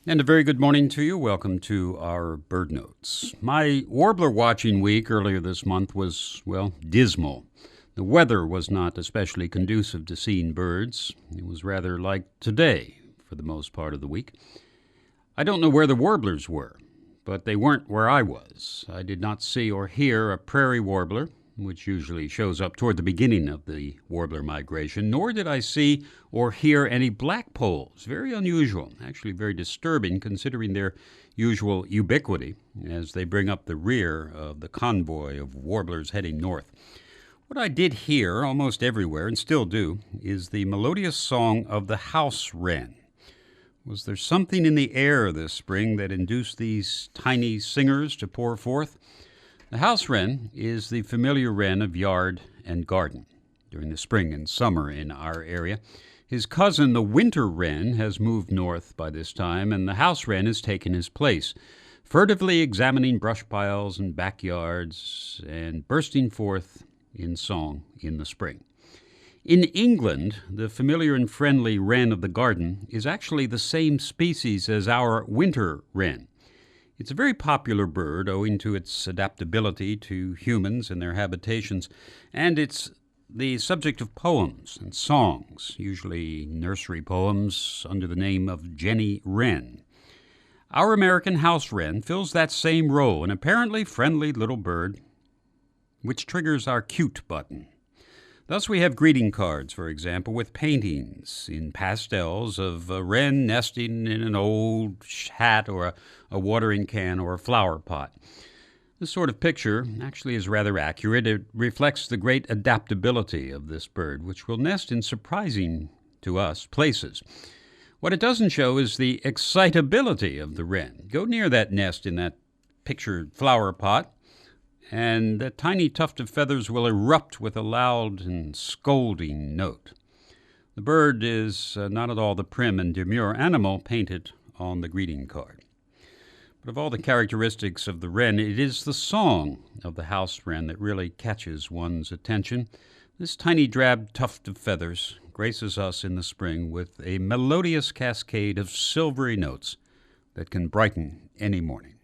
And a very good morning to you. Welcome to our Bird Notes. My warbler watching week earlier this month was, well, dismal. The weather was not especially conducive to seeing birds. It was rather like today for the most part of the week. I don't know where the warblers were, but they weren't where I was. I did not see or hear a prairie warbler, which usually shows up toward the beginning of the warbler migration, nor did I see or hear any blackpolls. Very unusual, actually very disturbing considering their usual ubiquity as they bring up the rear of the convoy of warblers heading north. What I did hear almost everywhere, and still do, is the melodious song of the housewren. Was there something in the air this spring that induced these tiny singers to pour forth? The house wren is the familiar wren of yard and garden during the spring and summer in our area. His cousin, the winter wren, has moved north by this time, and the house wren has taken his place, furtively examining brush piles and backyards and bursting forth in song in the spring. In England, the familiar and friendly wren of the garden is actually the same species as our winter wren. It's a very popular bird owing to its adaptability to humans and their habitations, and it's the subject of poems and songs, usually nursery poems under the name of Jenny Wren. Our American house wren fills that same role, an apparently friendly little bird, which triggers our cute button. Thus we have greeting cards, for example, with paintings in pastels of a wren nesting in an old hat or a watering can or a flower pot. This sort of picture actually is rather accurate. It reflects the great adaptability of this bird, which will nest in surprising to us places. What it doesn't show is the excitability of the wren. Go near that nest in that pictured flower pot, and that tiny tuft of feathers will erupt with a loud and scolding note. The bird is not at all the prim and demure animal painted on the greeting card. But of all the characteristics of the wren, it is the song of the house wren that really catches one's attention. This tiny drab tuft of feathers graces us in the spring with a melodious cascade of silvery notes that can brighten any morning.